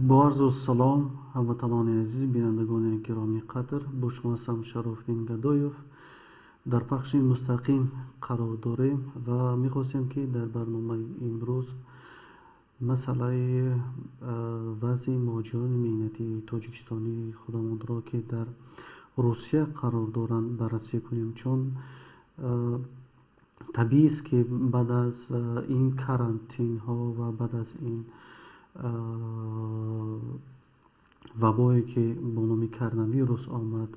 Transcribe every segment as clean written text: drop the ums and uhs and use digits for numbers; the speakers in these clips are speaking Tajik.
با عرض السلام هموطنان عزیز بینندگان گرامی قدر با شما هستم شراف‌الدین گدایف در بخش مستقیم قرار داریم و می‌خواستیم که در برنامه امروز مسئله وضع مهاجران مهنتی تاجیکستانی خودمون را که در روسیه قرار دارند بررسی کنیم، چون طبیعی است که بعد از این کرانتین ها و بعد از این وبایی که با نام کرونا ویروس آمد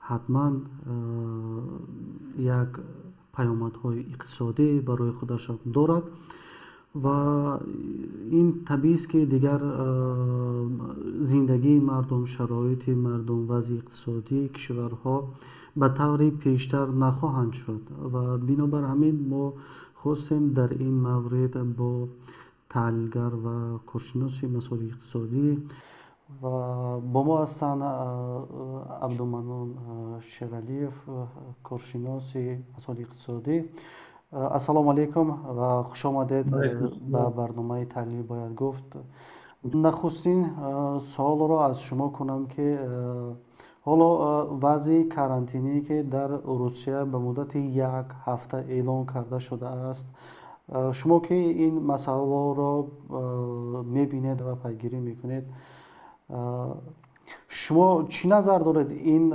حتما یک پیامدهای اقتصادی برای خودش دارد و این طبیعی است که دیگر زندگی مردم، شرایط مردم، وضع اقتصادی کشورها به طور پیشتر نخواهند شد و بنابر همین ما خواستیم در این مورد با تحلیلگر و کارشناس مسائل اقتصادی و با ما هستند عبدالمنان شیرالیف، کارشناس مسائل اقتصادی. السلام علیکم و خوش آمدید به برنامه تحلیل باید گفت. نخستین سوال را از شما کنم که حالا وضع کرانتینی که در روسیه به مدت یک هفته اعلام کرده شده است، شما که این مسئله را میبینید و پیگیری میکنید، شما چی نظر دارید این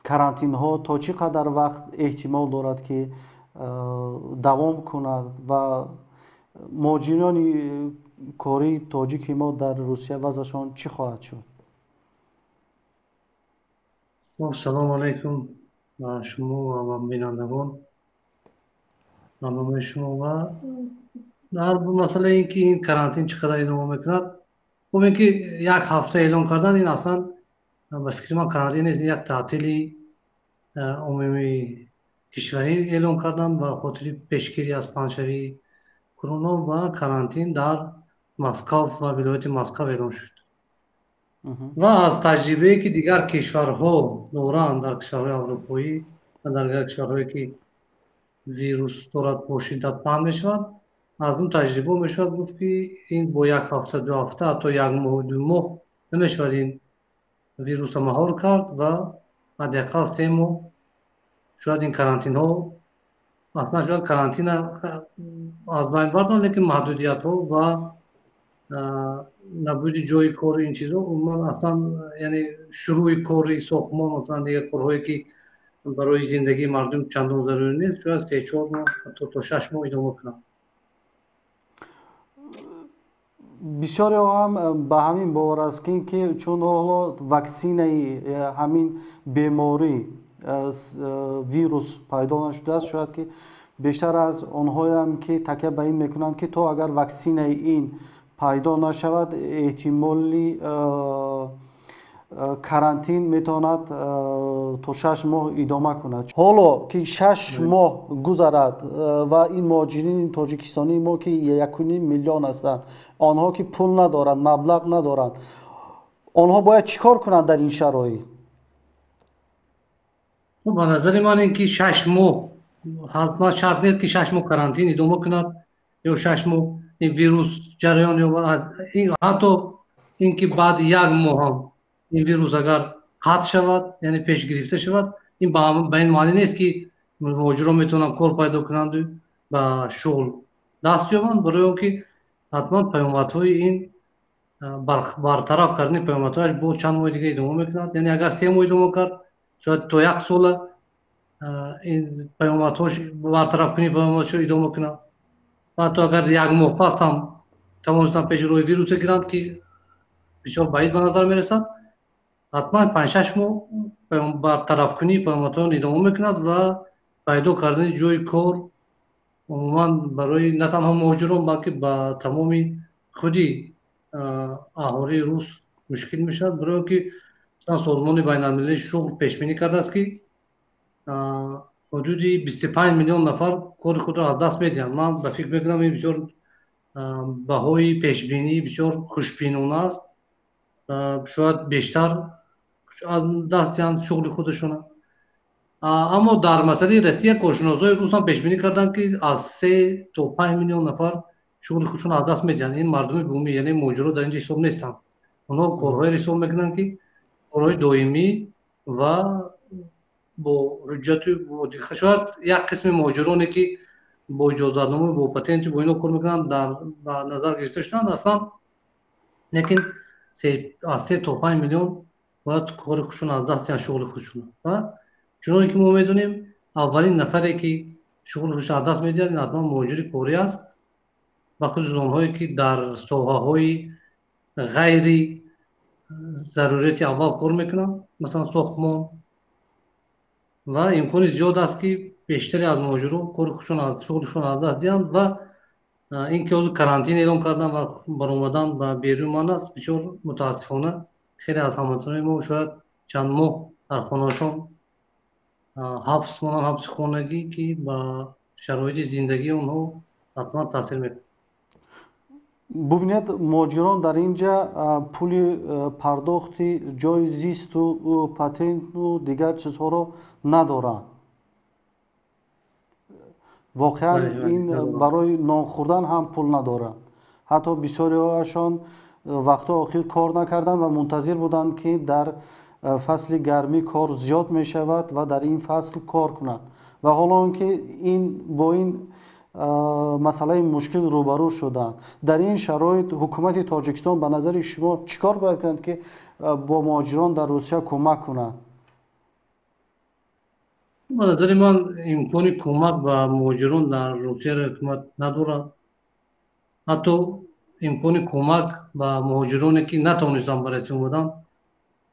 کرانتین ها تا چی قدر وقت احتمال دارد که دوام کند و مهاجران کاری تاجیک ما در روسیه وضعشان چی خواهد شد؟ سلام علیکم شما و بینندگان برنامه شما و در مسئله این که این کرانتین چقدر ادامه میکند، این که یک هفته اعلام کردن، این اصلا به فکر من کرانتین نیست، یک تعطیلی عمومی کشوری اعلام کردن و خاطر پیشگیری از پنجشنبه کرونا و کرانتین در مسکو و ولایت مسکو اعلام شد. و از تجربه که دیگر کشورها دارند، در کشورهای اروپایی و در کشورهایی که ویروس دارد با شدت پهن میشود، از اون تجربه میشود گفت که این با یک هفته، دو هفته، حتی یک ماه، دو ماه نمیشود این ویروس مهار کرد و حداقل 3 ماه شاید این کرانتین ها اصلا شاید کرانتین از بین بردن، لیکن محدودیت ها و نبود جای کار این چیزا عموما اصلا، یعنی شروع کار ساختمان مثلا دیگه کارهایی که برای زندگی مردم چندان ضروری نیست، شاید 3-4 ماه تا 6 ماه ادامه کنند. بسیاری هم به همین باور است که چون حالا واکسین همین بیماری ویروس پیدا نشده است، شاید که بیشتر از آنهایی هم که تکیه به این میکنند که تو اگر واکسین این پیدا نشود احتمالی کرانتین میتواند تا 6 ماه ادامه کند. حالا که 6 ماه گذرد و این مهاجرین تاجیکستانی ما که 1.5 میلیون هستند، آنها که پول ندارند، مبلغ ندارند، آنها باید چیکار کنند در این شرایط؟ خب به نظر من این که 6 ماه حتما شرط نیست که 6 ماه کرانتین ادامه کند یا 6 ماه این ویروس جریان یا حتی اینکه بعد 1 ماه هم این ویروس اگر قطع شود، یعنی پیش گرفته شود، این به این معنی نیست که مهاجران میتونن کار پیدا کنند و به شغل دست یابند، برای اینکه حتما پیامدهای این برطرف کردن پیامدهایش با چند ماه دیگه ادامه میکند. یعنی اگر 3 ماه ادامه کرد، شاید تا 1 سال این پیامدهاش برطرف کنی، پیامدهاش ادامه کنند و حتی اگر 1 ماه پس هم توانستن پیش روی ویروس گیرند که بسیار بعید به نظر میرسد، حتما 5-6 ماه برطرف کنی پیامدها ادامه میکند و پیدا کردن جای کار عموما برای نه تنها مهاجران بلکه با تمام خودی اهالی روس مشکل میشد، برای اینکه سازمان بین المللی شغل پیش بینی کرده است که حدود 25 میلیون نفر کار خود را از دست میدهند. من به فکر میکنم این بسیار بهای پیش بینی بسیار خوشبینانه است، شاید بیشتر از دست دهند شغل خودشون. اما در مسئله روسیه کارشناسای روس هم پیش بینی کردند که از 3 تا 5 میلیون نفر شغل خودشون از دست میدن. این مردم بومی یعنی ماجرا در اینجا حساب نیستن. اونا کارهای حساب میکنن که کارهای دائمی و با حجت و شاید یک قسم ماجرانی که با اجازتنامه با پتنت با اینا کار میکنن در نظر گرفته شدن اصلا، لیکن از 3 تا 5 میلیون باید کار خودشون از دست یا شغل خودشون. و چون که ما میدونیم اولین نفری که شغل خودش از دست میدن این حتما مهاجر کاری است، و خصوصا اونهایی که در ساحه‌های غیر ضرورتی اول کار میکنن مثلا ساختمان، و امکان زیاد است که بیشتری از مهاجران کار خودشون از شغلشون از دست دهند و این که از کرانتین اعلام کردن و برآمدن و بیرون ماندن است. بسیار متاسفانه خیلی از هموطنان ما شاید چند ماه در خانه‌شان حبس مانند حبس خانگی که با شرایط زندگی اونها حتما تاثیر میکنه. ببینید مهاجران در اینجا پول پرداختی جای زیست و پتنت و دیگر چیزها رو ندارن. واقعا این برای نان خوردن هم پول ندارن. حتی بسیاری هاشان وقتا آخر کار نکردن و منتظر بودند که در فصل گرمی کار زیاد می شود و در این فصل کار کنند، و حالا که این با این مسئله مشکل روبرو شدند. در این شرایط حکومت تاجیکستان به نظر شما چیکار باید کنند که با مهاجران در روسیه کمک کنند؟ به نظر من امکان کمک به مهاجران در روسیه را حکومت ندارد. حتی امکان کمک به مهاجرانی که نتوانستند برای اومدن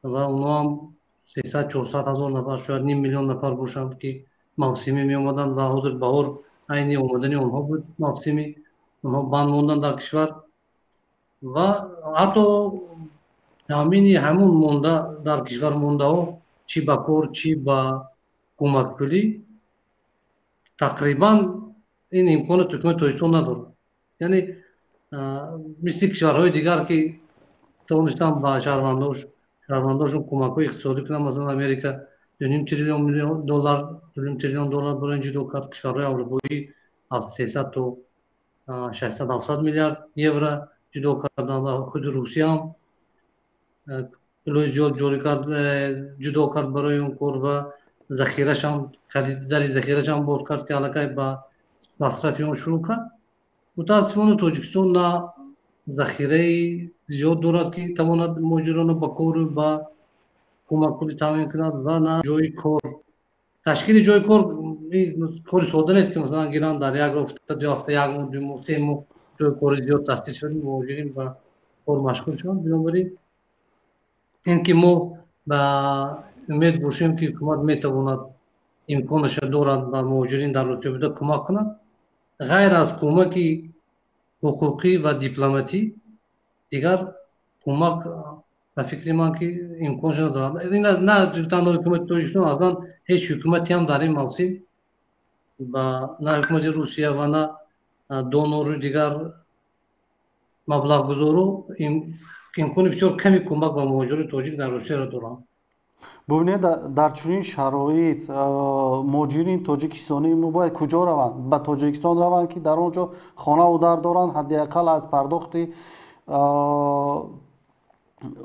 و اونا هم 300-400 هزار نفر شاید نیم میلیون نفر باشند که موسمی می اومدن و حاضر بهار عین اومدن اونها بود، موسمی اونها بند موندن در کشور و حتی همون مونده در کشور مونده ها چی با کار چی با کمک پولی تقریبا این امکان حکومت تاجیکستان نداره. یعنی مثل کشورهای دیگر که توانستن با شهرونداشون کمک های اقتصادی کنن، مثلا امریکا 2.5 تریلیون دلار برای جدا کرد، کشورهای اروپایی از 300 تا 600-700 میلیارد یورو جدا کردن و خود روسیه هم پولای زیاد جدا کرد برای اون کار و ذخیره‌اش هم خریداری ذخیره‌اش هم باز کرد که علاقه به مصرف اون شروع کرد. متاسفانه تاجیکستان نه ذخیره زیاد دارد که تواند مهاجران با کار و کمک پولی تامین کند و نه جای کار. تشکیل جای کار کار ساده نیست که مثلا گیران در یک هفته یک ماه 2 ماه 3 ماه جای کار زیاد تاسیس شد مهاجرین و کار مشغول شدند. بنابراین اینکه ما با امید باشیم که حکومت میتواند امکانش دارد و مهاجرین در روسیه بوده کمک کند، غیر از کمک حقوقی و دیپلماتی دیگر کمک به فکر من که امکانش ندارد. این نه تنها حکومت تاجیکستان، اصلا هیچ حکومتی هم در این موضوع و نه حکومت روسیه و نه دونور دیگر مبلغ گذارو امکان بسیار کمی کمک به مهاجران تاجیک در روسیه را دارند. ببینید در چنین شرایط مهاجرین تاجیکستانی ما باید کجا روند؟ به تاجیکستان روند که در آنجا خانه و در دارند، حداقل از پرداخت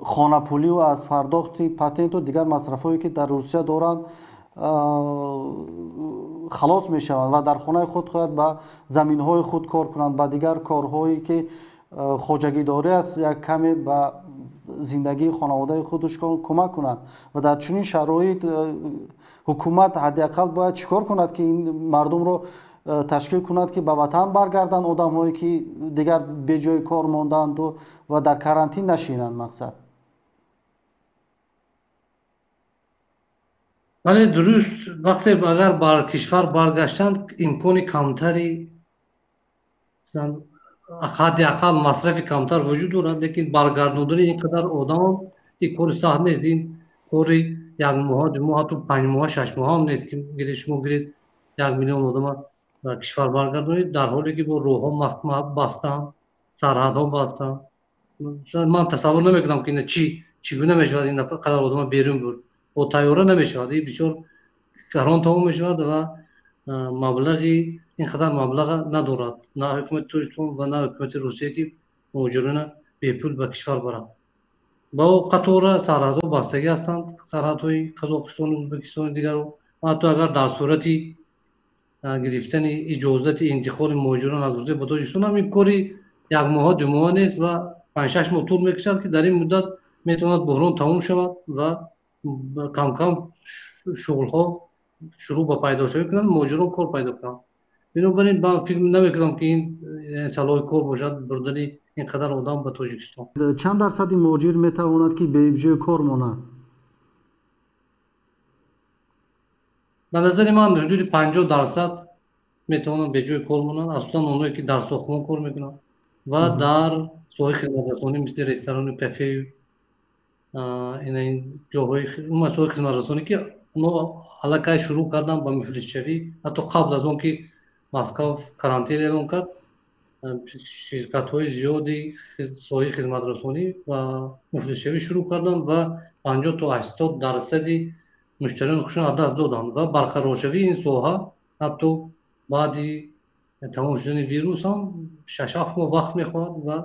خانه پولی و از پرداخت پتنت و دیگر مصرفایی که در روسیه دارند خلاص می شوند و در خانه خود خواهد به زمین های خود کار کنند، به دیگر کارهایی که خواجگی داری است یک کمی به زندگی خانواده خودش کمک کنند. و در چنین شرایط حکومت حداقل باید چیکار کند که این مردم رو تشکیل کند که به وطن برگردند، آدم هایی که دیگر به جای کار ماندند و در کرانتین نشینند. مقصد ولی درست وقتی اگر بر کشور برگشتند امکان کمتری حداقل مصرف کمتر وجود دارد، لیکن برگرداندن اینقدر آدم این کار سخت نیست. این کار 1 ماه 2 ماه تا 5 ماه 6 ماه هم نیست که شما گیرید 1 میلیون آدم در کشور برگردانید، در حالی که با روها بستن، سرحدها بستن. من تصور نمیکنم که چگونه میشود این قدر آدم بیرون برد. با طیاره نمیشود، این بسیار گران تمام میشود و مبلغی اینقدر مبلغ ندارد، نه حکومت ترکستان و نه حکومت روسیه که مهاجران بی پول به کشور برند. با قطار سرحدها بستگی هستند، سرحدهای قزاقستان و ازبکستان دیگر رو. حتی اگر در صورتی گرفتن اجازت انتقال مهاجران از روسیه به تاجیکستان هم این کاری یک ماه دو ماه نیست و 5 6 ماه طول میکشد که در این مدت میتواند بحران تمام شود و کم کم شغل ها شروع به پیدا شدن کنند، مهاجران کار پیدا کنند. بنابراین من فکر نمیکنم که این صلاح کار باشد بردن اینقدر آدم به تاجیکستان. چند درصد مهاجر میتواند که به جای کار ماند؟ به نظر من حدود 50% میتوانند به جای کار مانند، اصلا اونایی که در ساختمان کار میکنند و در ساحه خدمت رسانی مثل رستوران و کافه این جاهای مسائل خدمت رسانی که اونا علاقه شروع کردن با مفلس شوی. حتی قبل از اون که مسکو کرانتین اعلام کرد، شرکت های زیادی ساحه خدمت رسانی و مفلس شوی شروع کردن و 50 تا 80% مشتریان خودشون از دست دادن و برقرار شوی این ساحه حتی بعد تمام شدن ویروس هم 6 7 ماه وقت میخواد و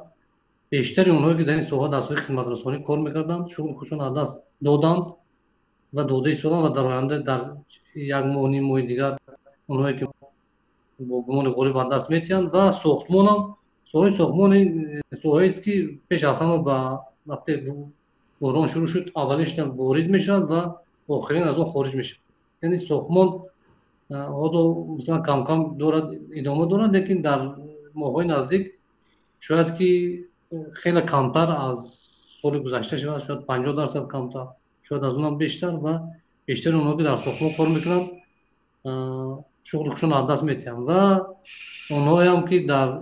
بیشتر اونهایی که در این ساحه در ساحه خدمت رسانی کار میکردند شغل خودشون از دست دادند و داده ایستادند و در آینده در یک ماه نیم ماه دیگر اونهایی که با گمان غالب از دست میتیند و ساختمان هم ساحه ساختمان ساحه است که پیش از همه با وقتی بحران شروع شد اولیش وارد میشد و آخرین از اون خارج میشد. یعنی ساختمان حالا مثلا کم کم دارد ادامه دارد، لیکن در ماهای نزدیک شاید که خیلی کمتر از سال گذشته شود، شاید 50% کمتر، شاید از اونم بیشتر و بیشتر اونها که در ساختمان کار میکنن شغلشون از دست میتین و اونهایی هم که در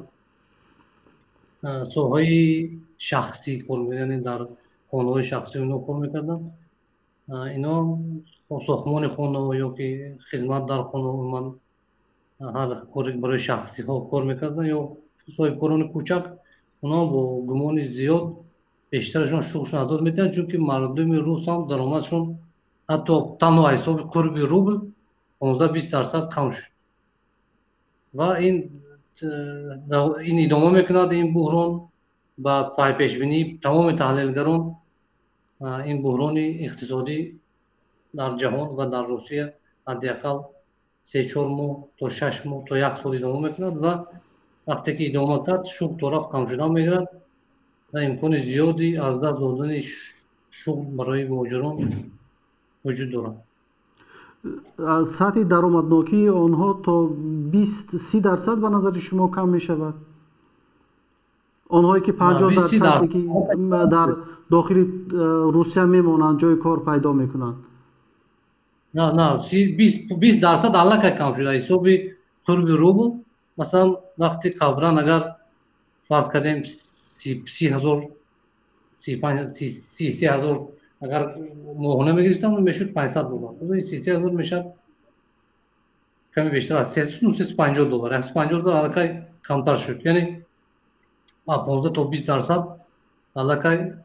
ساحه شخصی کار میکنن، یعنی در خانه های شخصی اونها کار میکردن، اینا ساختمان خانه یا که خدمت در خانه من هر کاری برای شخصی ها کار میکردن یا صاحبکاران کوچک، اونا با گمان زیاد بیشترشون شغلشون از دست میدن، چون که مردم روس هم درآمدشون حتی تنها حساب قرب روبل 15-20% کم شد و این ادامه میکند. این بحران با پای پیش بینی تمام تحلیلگران این بحران اقتصادی در جهان و در روسیه حداقل 3-4 ماه تا 6 ماه تا 1 سال ادامه میکند و وقتی که ادامه کرد شغل طرف کم شدن میگیرد و امکان زیادی از دست دادن شغل برای مهاجران وجود دارد. سطح درآمدناکی آنها تا 20-30% به نظر شما کم می شود؟ آنهایی که 50% که در داخل روسیه میمانند جای کار پیدا میکنند. نه 20% علاقه کم شده حساب قرب روبل. مثلا وقتی قبلا اگر فرض کردیم 30,000 33,000 اگر ماهانه میگرفتم میشد $500. 33,000 میشد کمی بیشتر از $350. $150 علاقه کمتر شد، یعنی 15 تا 20% علاقه،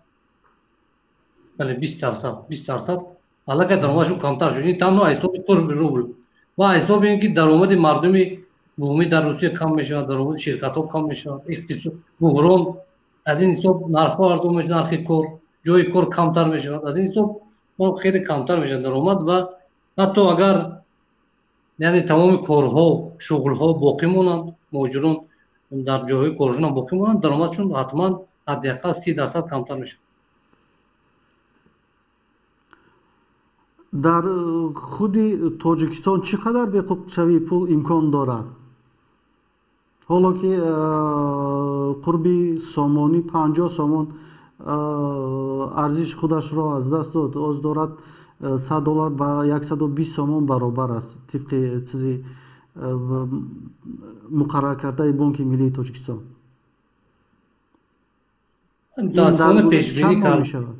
بله 20% علاقه درآمدشون کمتر شد. این تنها حساب قرب روبل و حساب اینکه درآمد مردم عمومی در روسیه کم میشود، درآمد شرکت ها کم میشود، اقتصاد بحران از این حساب نرخ‌ها ارزان میشه، نرخ کار جای کار کمتر میشود، از این حساب ما خیلی کمتر میشه درآمد و حتی اگر یعنی تمام کارها شغل‌ها باقی مانند، مهاجران در جاهای کارشون باقی مانند، درآمدشون حتما حداقل 30% کمتر میشه. در خود تاجیکستان چقدر به قطشوی پول امکان دارد؟ حالا که قربی سامانی 50 سامان ارزش خودش را از دست داد، از دارد $100 با 120 سامان برابر است طبق چیزی مقرر کرده بانک ملی تاجیکستان. دستگاه پیشبینی کرد میشود.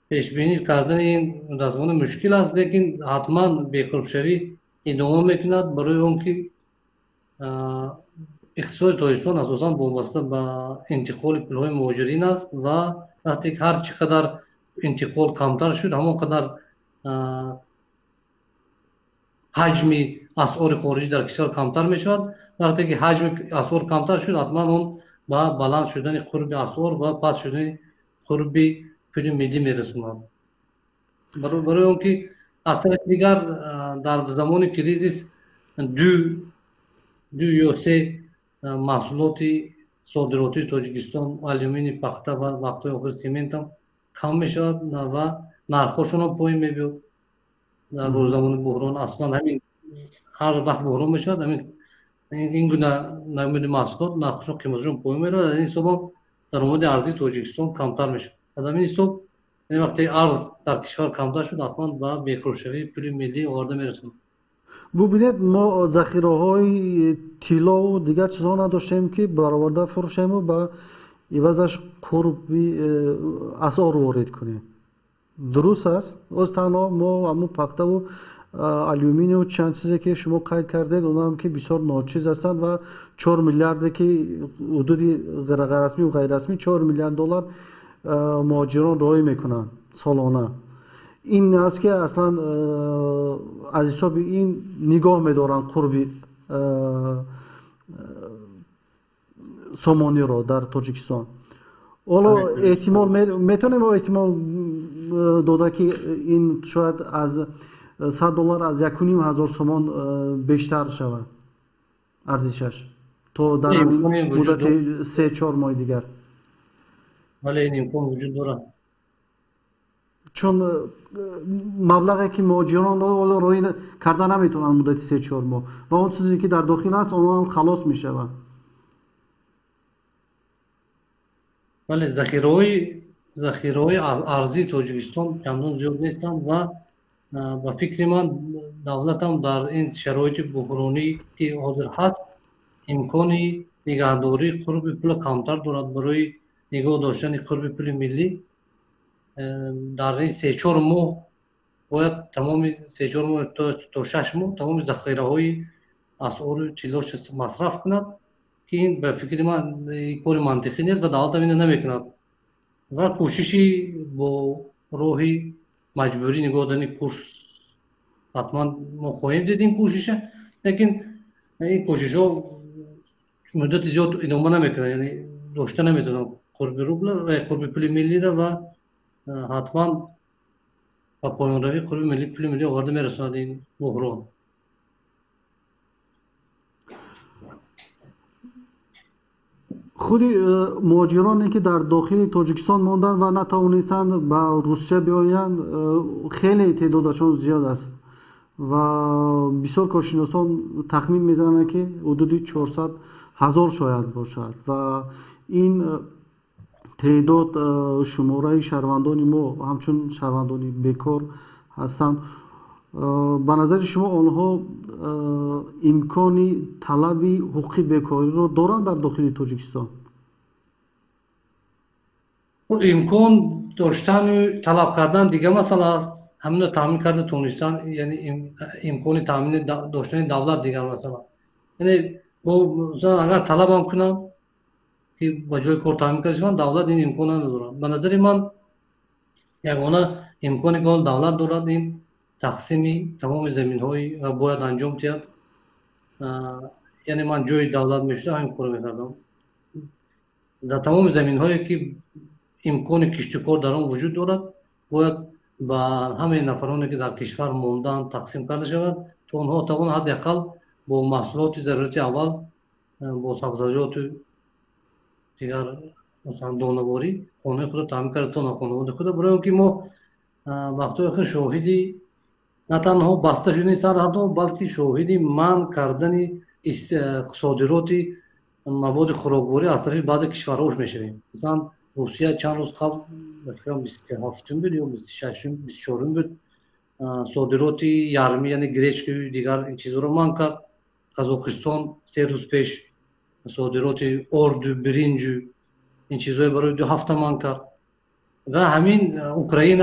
پیشبینی کردن این دستگاه مشکل است، لیکن حتما به قربشوی ادامه میکند برای اون که اقتصاد تاجیکستان اساساً وابسته به انتقال پولهای مهاجرین است و وقتی هر چقدر انتقال کمتر شد همانقدر حجم اسعار خارجی در کشور کمتر می شود. وقتی که حجم اسعار کمتر شد حتما اون با بلند شدن قرب اسعار و پس شدن قرب پول ملی می رسوند. برای اون که از طرف دیگر در زمان کریزیس دو دو یا سه محصولات صادراتی تاجیکستان آلومینی پخته و وقتی آخر سیمنت هم کم می شود و نرخشون هم پایین می بیاد. در زمان بحران اصلا همین هر وقت بحران می شود همین این گونه نمود محصولات نرخشون قیمتشون پایین می رود. از این حساب درآمد ارزی تاجیکستان کمتر می شود. از همین حساب وقتی ارز در کشور کمتر شد حتما به بیکارشوی پول ملی آورده می رسند. ببینید ما ذخیره های طلا و دیگر چیزها نداشتیم که برآورده فروشیم و به عوضش قربی اسعار وارد کنیم. درست است. از تنها ما همون پخته و آلومینیوم و چند چیزی که شما قید کردید اونها هم که بسیار ناچیز هستند و 4 میلیارد که حدود غیر رسمی و غیر رسمی 4 میلیارد دلار مهاجران رای میکنند سالانه. این است که اصلا از حساب این نگاه میدارن قربی سامانی را در تاجیکستان. حالا احتمال میتونیم احتمال داده که این شاید از 100 دلار از 1,500 سومان بیشتر شود ارزشش تا در این مدت 3-4 ماه دیگر. ولی این امکان وجود دارد چون مبلغی که مهاجران روی کرده نمیتونن مدت 3-4 ماه و اون چیزی که در داخل هست اونها هم خلاص میشوند. ولی ذخیره های ارزی تاجیکستان چندان زیاد نیستند و با فکر من دولت هم در این شرایط بحرانی که حاضر هست امکانی نگهداری قرب پول کمتر دارد. برای نگاه داشتن قرب پول ملی در این 3-4 ماه باید تمام 3-4 ماه تا 6 ماه تمام ذخیره های اسعار طلاش مصرف کند که این به فکر من کار منطقی نیست و دولت هم اینو نمیکند و کوششی با راهی مجبوری نگاه داشتن کورس حتما ما خواهیم دید این کوششه، لیکن این کوشش ها مدت زیاد ادامه نمیکنه، یعنی داشته نمیتونن قرب روبل و قرب پول ملی را و حتما با پایان روی قرب ملی پول ملی آورده میرساند این بحران. خود مهاجرانی که در داخل تاجیکستان ماندند و نتوانستند به روسیه بیایند خیلی تعدادشان زیاد است و بسیار کارشناسان تخمین میزنند که حدود 400,000 شاید باشد و این تعداد شماره شهروندان ما همچون شهروندان بیکار هستند. به نظر شما آنها امکانی طلب حقوق بیکاری را دارند در داخل تاجیکستان؟ امکان داشتن و طلب کردن دیگه مسئله است، همین تامین کرده تونستن، یعنی امکان تامین داشتن دولت دیگر مسئله. یعنی مثلا اگر طلب هم کنم که با جای کار تامین کنم دولت این امکان ندارد. به نظر من یگانه امکانی که دولت دارد این تقسیم تمام زمین های باید انجام دهد. یعنی من جای دولت میشدم همین کار میکردم. در تمام زمین هایی که امکان کشتکار در آن وجود دارد باید با همه نفرانی که در کشور ماندن تقسیم کرده شود تا آنها توان حداقل با محصولات ضروری اول با سبزیجات دیگر مثلا دانه‌باری خانه خود تامین کرده تا خانواده خود. برای اینکه ما وقتی آخر شاهدی نه تنها بسته شدن سرحدها بلکه شاهدی منع کردن صادرات مواد خوراکواری از طرف بعضی کشورها میشویم. مثلا روسیه چند روز قبل فکر کنم 27 بود یا 26 24 بود صادرات یارمی یعنی گریچک و دیگر این چیزها رو منع کرد. قزاقستان 3 روز پیش صادرات ارد برنج این چیزها برای 2 هفته منع کرد و همین اوکراین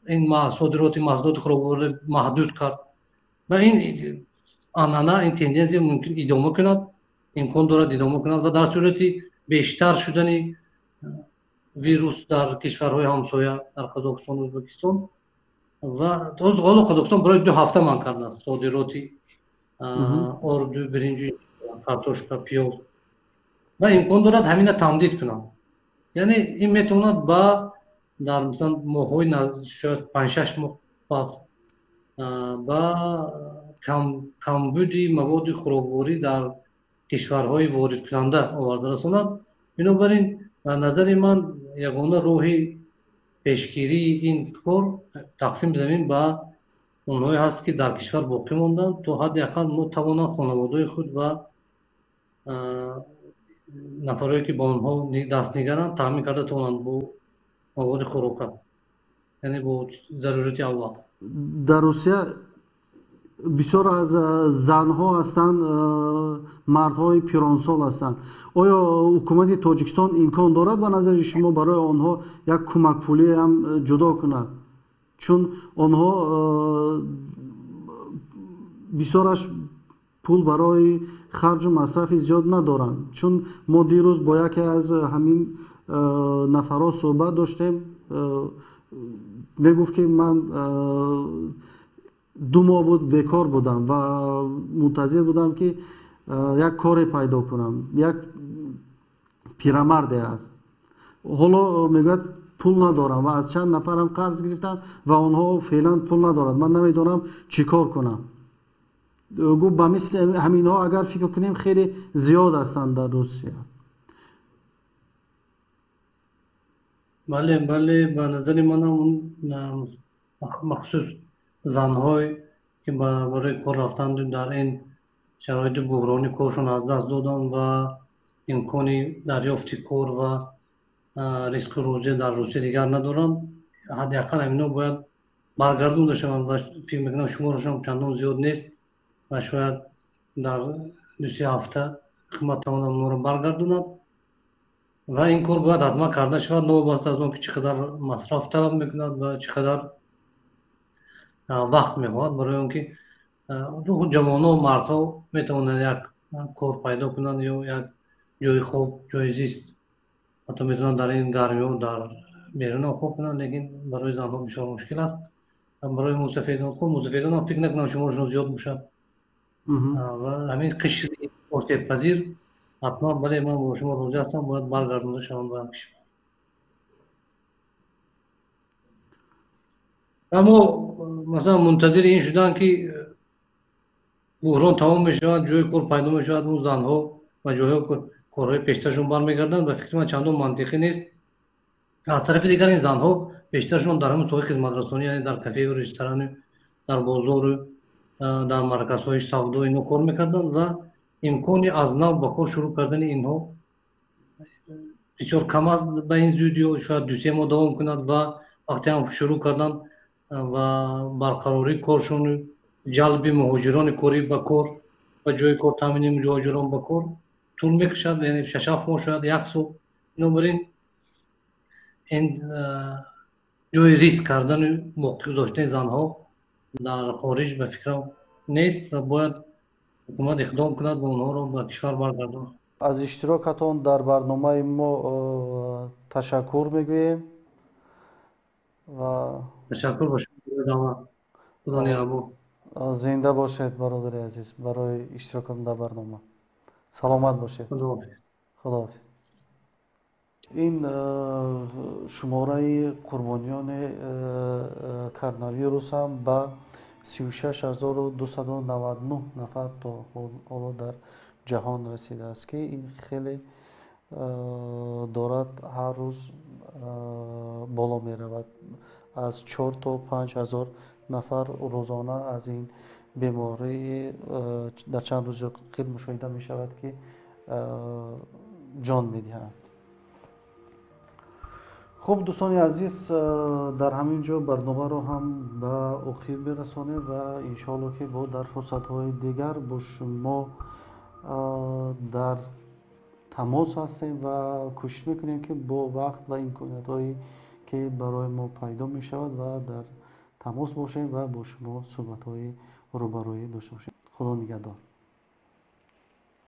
این صادرات محصولات خوراکواری محدود کرد و این آنانا این تندنسی ممکن ادامه کند، امکان دارد ادامه کند و در صورتی بیشتر شدن ویروس در کشورهای همسایه در قزاقستان و ازبکستان و قزاقستان برای 2 هفته منع کرده است صادراتی мгм. орду, биринҷи, картошка, пиёз ва имкон дорад ҳамина тамдид кунанд. Яъне ин метавонад дар мисалан моҳҳои шояд 5-6 моҳ пас ба камбуди маводи хӯрокворӣ дар кишварҳои воридкунанда оварда расонад. Бинобар ин ба назари ман ягона роҳи пешгирии ин кор тақсим замин ба онҳое ҳаст, ки дар кишвар боқӣ монданд, то ҳадди ақал тавонанд хонаводаҳои худ ва нафарое, ки ба онҳо дастнигаранд, таъмин карда тавонанд бо маводи хӯрока, яъне бо зарурати аввал. дар Русия бисёр аз занҳо ҳастанд, мардҳои пиронсол ҳастанд. оё ҳукумати Тоҷикистон имкон дорад ба назари шумо барои онҳо як кӯмакпулиам ҷудо кунад? чун онҳо бисёраш пул барои харҷу масрафи зиёд надоранд. чун мо дирӯз бо яке аз ҳамин нафарҳо суҳбат доштем, мегуфт ки ман 2 моҳ буд бекор будам ва мунтазир будам ки як коре пайдо кунам. Як пирамарде аст. ҳоло мегӯяд пул надорам ва аз чанд нафарам қарз гирифтам ва онҳо феълан пул надоранд. ман намедонам чӣ кор кунам. гуфт ба мисли ҳаминҳо агар фикр кунем хеле зиёд ҳастанд дар Русия. бале, ба назари манам махсус занҳое, ки барои кор рафтанду дар ин шароити буҳронӣ коршон аз даст доданд ва имкони дарёфти кор ва ризқу рӯзия дар Русия дигар надоранд, ҳадди ақал ҳаминҳо бояд баргардонда шаванд ва фикр мекунам шуморашон чандон зиёд нест ва шояд дар 2-3 ҳафта ҳукумат тавонад онҳоро баргардонад ва ин кор бояд ҳатман карда шавад, новобаста аз он ки чӣ қадар масраф талаб мекунад ва чӣ қадар вақт мехоҳад, барои он ки ҷавонҳо, мардҳо метавонанд як кор пайдо кунанд ё як ҷойи хоб, ҷойи зист, ҳатто метавонанд дар ин гармиҳо дар берун ҳам кор кунанд, лекин барои занҳо бисёр мушкил аст. барои мусафедонам фикр накунам шуморашон зиёд бошад ва ҳамин қишри осебпазир ҳатман, бале, ман бо шумо розӣ ҳастам, бояд баргардонда шаванд ба кишвар. аммо масалан мунтазири ин шуданд, ки буҳрон тамом мешавад, ҷойи кор пайдо мешавад, ӯ занҳо ва ҷойҳо корҳои пештаршон бармегарданд, ба фикри ман чандон мантиқӣ нест. аз тарафи дигар ин занҳо бештаршон дар ҳамин соҳаи хизматрасонӣ, яъне дар кафею ресторану дар бозору дар марказҳои савдо инҳо кор мекарданд ва имкони аз нав ба кор шурӯъ кардани инҳо бисёр кам аст. ба ин зудиё шояд 2-3 моҳ давом кунад ва вақте ҳам шурӯъ карданд ва барқарории коршону ҷалби муҳоҷирони корӣ ба кор ва ҷойи кор таъмини муҳоҷирон ба кор тӯл мекашад, яъне 6-7 моҳ, шояд 1 сол. бинобар ин ҷойи риск кардану боқӣ гузоштани занҳо дар хориҷ ба фикрам нест ва бояд ҳукумат иқдом кунад ва онҳоро ба кишвар баргардонад. аз иштирокатон дар барномаи мо ташаккур мегӯем ва ташаккур ба шумо дават. худо нигаҳбон. зинда бошед бародари азиз барои иштирокатон дар барнома. саломат бошед. худоҳофиз. худоҳофиз. ин шумораи қурбониёни коронавирус ҳам ба 36299 нафар то ҳоло дар ҷаҳон расидааст, ки ин хеле дорад ҳар рӯз боло меравад. аз 4 то 5 ҳазор нафар рӯзона аз ин беморӣ дар чанд рӯзи охир мушоҳида мешавад, ки ҷон медиҳанд. хуб дӯстони азиз, дар ҳамин ҷо барномаро ҳам ба охир мерасонем ва иншоалло ки бо дар фурсатҳои дигар бо шумо дар тамос ҳастем ва кӯшиш мекунем ки бо вақт ва имкониятҳое ки барои мо пайдо мешавад ва дар тамос бошем ва бо шумо суҳбатҳои рӯбарӯӣ дошта бошем. худо нигаҳдор.